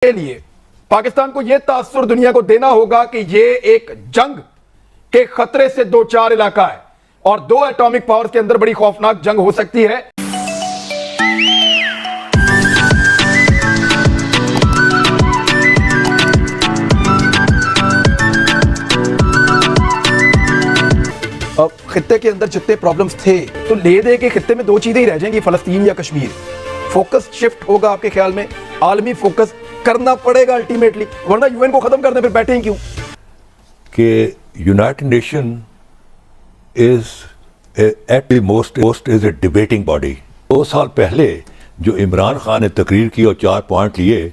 के लिए पाकिस्तान को यह तासुर दुनिया को देना होगा कि यह एक जंग के खतरे से दो चार इलाका है और दो एटॉमिक पावर के अंदर बड़ी खौफनाक जंग हो सकती है। अब खित्ते के अंदर जितने प्रॉब्लम्स थे तो ले दे के खित्ते में दो चीजें ही रह जाएंगी, फलस्तीन या कश्मीर। फोकस शिफ्ट होगा आपके ख्याल में, आलमी फोकस करना पड़ेगा अल्टीमेटली, वरना यूएन को खत्म करने फिर बैठे ही क्यों? कि United nation is at the most is a debating body. 2 साल पहले जो इमरान खान ने तकरीर की और 4 पॉइंट लिए,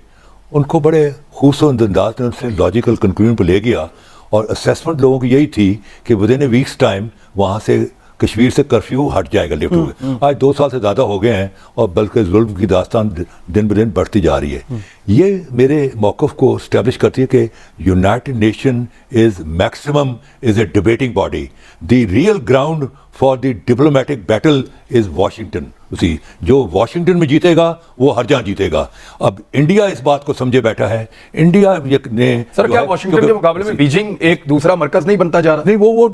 उनको बड़े खूबसूरत अंदाज में उनसे लॉजिकल कंक्लूजन पर ले गया और असेसमेंट लोगों की यही थी कि with in A weeks time वहाँ से कश्मीर से कर्फ्यू हट जाएगा, लिफ्ट हुए। आज 2 साल से ज़्यादा हो गए हैं और बल्कि जुल्म की दास्तान दिन ब दिन बढ़ती जा रही है। ये मेरे मौक़िफ़ को इस्टेब्लिश करती है कि United nation is maximum is a debating body. The real ground for the diplomatic battle is Washington. उसी जो वाशिंगटन में जीतेगा वो हर जगह जीतेगा। अब इंडिया इस बात को समझे बैठा है। इंडिया ने सर क्या वाशिंगटन के मुकाबले में बीजिंग एक दूसरा मरकज नहीं बनता जा रहा? नहीं, वो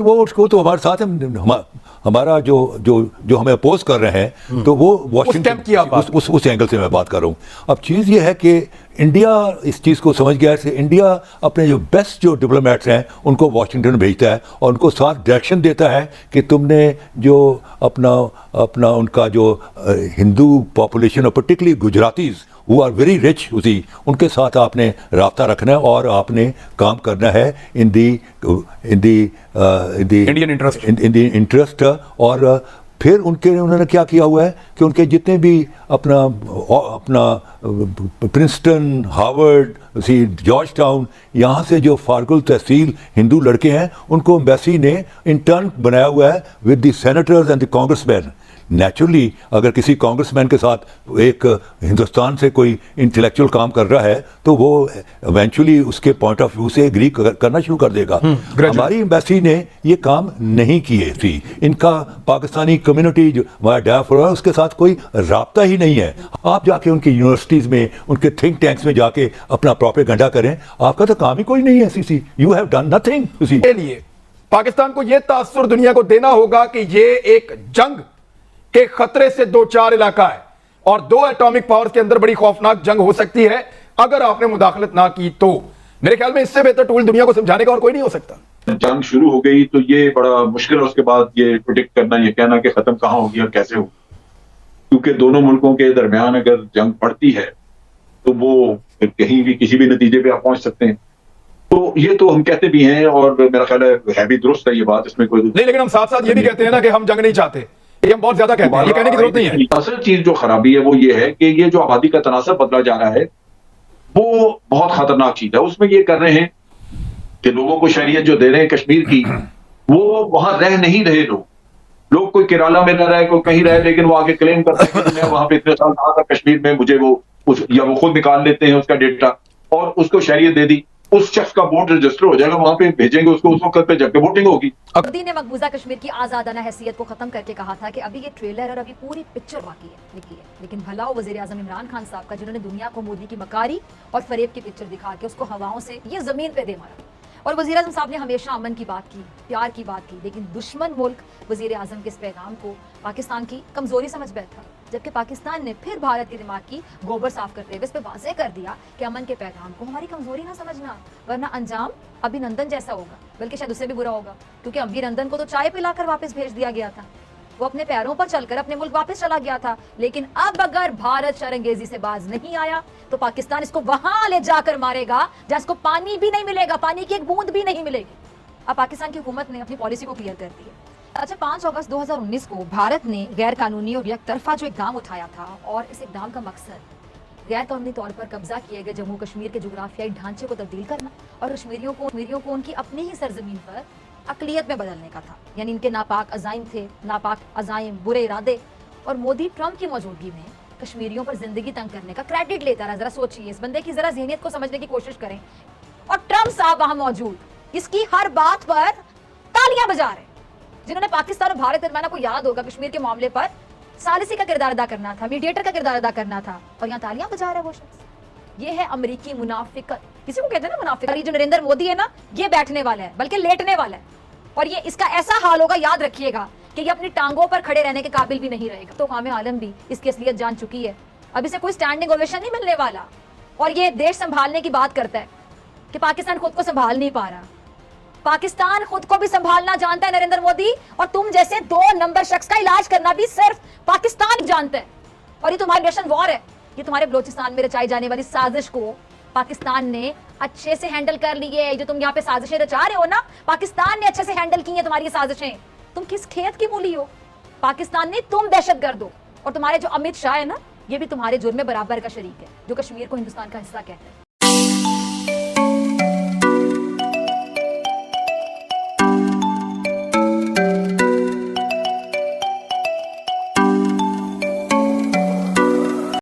तो हमारे साथ है। हमारा जो हमें अपोज कर रहे हैं तो वो वाशिंगटन की उस एंगल से मैं बात कर रहा हूँ। अब चीज़ ये है कि इंडिया इस चीज़ को समझ गया है कि इंडिया अपने जो बेस्ट जो डिप्लोमेट्स हैं उनको वाशिंगटन भेजता है और उनको साथ डायरेक्शन देता है कि तुमने जो अपना उनका जो हिंदू पॉपुलेशन और पर्टिकुलरली गुजरातीज़ वो आर वेरी रिच, उनके साथ आपने राब्ता रखना है और आपने काम करना है इन दी इंडियन इंटरेस्ट। और फिर उन्होंने क्या किया हुआ है कि उनके जितने भी अपना प्रिंसटन, हार्वर्ड, जॉर्ज टाउन, यहाँ से जो फार्गुल तहसील हिंदू लड़के हैं उनको एम्बेसी ने इंटर्न बनाया हुआ है with the senators and the congressman. Naturally अगर किसी कांग्रेसमैन के साथ एक हिंदुस्तान से कोई इंटेलेक्चुअल काम कर रहा है तो वो इवेंचुअली उसके पॉइंट ऑफ व्यू से एग्री करना शुरू कर देगा। हमारी एम्बेसी ने ये काम नहीं किए थी। इनका पाकिस्तानी कम्युनिटी जो हमारा डायस्पोरा उसके साथ कोई राब्ता ही नहीं है। आप जाके उनकी यूनिवर्सिटीज़ में, उनके थिंक टैंक्स में जाके अपना प्रोपेगेंडा करें, आपका तो काम ही कोई नहीं है। CC you have done nothing. के लिए पाकिस्तान को यह तासुर दुनिया को देना होगा कि ये एक जंग के खतरे से दो चार इलाका है और दो एटॉमिक पावर के अंदर बड़ी खौफनाक जंग हो सकती है अगर आपने मुदाखलत ना की तो। मेरे ख्याल में इससे बेहतर टूल दुनिया को समझाने का और कोई नहीं हो सकता। जंग शुरू हो गई तो ये बड़ा मुश्किल है उसके बाद ये प्रिडिक्ट करना, ये कहना कि खत्म कहां होगी और कैसे होगी, क्योंकि दोनों मुल्कों के दरमियान अगर जंग पड़ती है तो वो कहीं भी किसी भी नतीजे पे आप पहुंच सकते हैं। तो ये तो हम कहते भी हैं और मेरा ख्याल है भी दुरुस्त है ये बात, इसमें कोई नहीं, लेकिन हम साथ साथ ये भी कहते हैं ना कि हम जंग नहीं चाहते। ये हम बहुत ज्यादा कहते हैं, ये कहने की जरूरत नहीं है। असल चीज जो खराबी है वो ये है कि ये जो आबादी का तनासब बदला जा रहा है वो बहुत खतरनाक चीज है। उसमें ये कर रहे हैं कि लोगों को शरीयत जो दे रहे हैं कश्मीर की, वो वहां रह नहीं रहे। लोग कोई केरला में रह रहा है, कोई कहीं रहे, लेकिन वो आगे क्लेम करता है कि मैं वहां पे इतने साल रहा था कश्मीर में, मुझे वो या वो खुद निकाल लेते हैं उसका डेटा और उसको शरीयत दे दी, उस शख्स का वोट रजिस्टर हो जाएगा, वहां पे भेजेंगे उसको, उस वक्त पे जाके वोटिंग होगी। मोदी ने मकबूजा कश्मीर की आजादाना हैसियत को खत्म करके कहा था कि अभी ये ट्रेलर और अभी पूरी पिक्चर बाकी है, लिखी है। लेकिन भला वो वजीर आजम इमरान खान साहब का, जिन्होंने दुनिया को मोदी की मकारी और फरेब की पिक्चर दिखा के उसको हवाओं से ये जमीन पे दे मारा। और वजीर आजम साहब ने हमेशा अमन की बात की, प्यार की बात की, लेकिन दुश्मन मुल्क वजीर आजम के इस पैगाम को पाकिस्तान की कमजोरी समझ बैठा, जबकि पाकिस्तान ने फिर भारत के दिमाग की गोबर साफ करते हुए इस पे वाज़ेह कर दिया कि अमन के पैगाम को हमारी कमजोरी ना समझना, वरना अंजाम अभिनंदन जैसा होगा, बल्कि शायद उससे भी बुरा होगा। क्योंकि अभिनंदन को तो चाय पिलाकर वापस भेज दिया गया था, वो अपने पैरों पर चलकर अपने मुल्क वापस चला गया था। लेकिन अब अगर भारत शरंगेजी से बाज नहीं आया तो पाकिस्तान इसको वहां ले जाकर मारेगा जहां इसको पानी भी नहीं मिलेगा, पानी की एक बूंद भी नहीं मिलेगी। अब पाकिस्तान की हुकूमत ने अपनी पॉलिसी को क्लियर कर दी है। अच्छा, 5 अगस्त 2019 को भारत ने गैर कानूनी और एकतरफा जो इकदाम उठाया था और इस इकदाम का मकसद गैर कानूनी तौर पर कब्जा किए गए जम्मू कश्मीर के जोग्राफियाई ढांचे को तब्दील करना और कश्मीरियों को उनकी अपनी ही सरजमीन पर अकलियत में बदलने का था। यानी इनके नापाक अजाइम थे, नापाक अजाइम, बुरे इरादे, और मोदी ट्रंप की मौजूदगी में कश्मीरियों पर जिंदगी तंग करने का क्रेडिट लेता रहा। जरा सोचिए, इस बंदे की जरा ज़हनियत को समझने की कोशिश करें। और ट्रंप साहब वहां मौजूद, इसकी हर बात पर तालियां बजा रहे, जिन्होंने पाकिस्तान और भारत दरमियान, को याद होगा कश्मीर के मामले पर सालिसी का किरदार अदा करना था, मीडिएटर का किरदार अदा करना था, और यहाँ तालियां बजा रहा है वो शख्स। ये है अमेरिकी मुनाफिकत, किसी को कहते हैं ना मुनाफिकत। ये जो नरेंद्र मोदी है ना, ये बैठने वाला है, बल्कि लेटने वाला है, और ये इसका ऐसा हाल होगा, याद रखिएगा, कि ये अपनी टांगों पर खड़े रहने के काबिल भी नहीं रहेगा। तो कामे आलम भी इसकी असलियत जान चुकी है, अब इसे कोई स्टैंडिंग ओवेशन नहीं मिलने वाला। और ये देश संभालने की बात करता है कि पाकिस्तान खुद को संभाल नहीं पा रहा। पाकिस्तान खुद को भी संभालना जानता है नरेंद्र मोदी, और तुम जैसे 2 नंबर शख्स का इलाज करना भी सिर्फ पाकिस्तान जानता है। और ये तुम्हारी नेशन वॉर है, ये तुम्हारे बलोचिस्तान में रचाई जाने वाली साजिश को पाकिस्तान ने अच्छे से हैंडल कर ली है। जो तुम यहाँ पे साजिशें रचा रहे हो ना, पाकिस्तान ने अच्छे से हैंडल की है तुम्हारी ये साजिशें। तुम किस खेत की मूली हो? पाकिस्तान ने, तुम दहशतगर्द हो। और तुम्हारे जो अमित शाह है ना, ये भी तुम्हारे जुर्म में बराबर का शरीक है, जो कश्मीर को हिंदुस्तान का हिस्सा कहते हैं।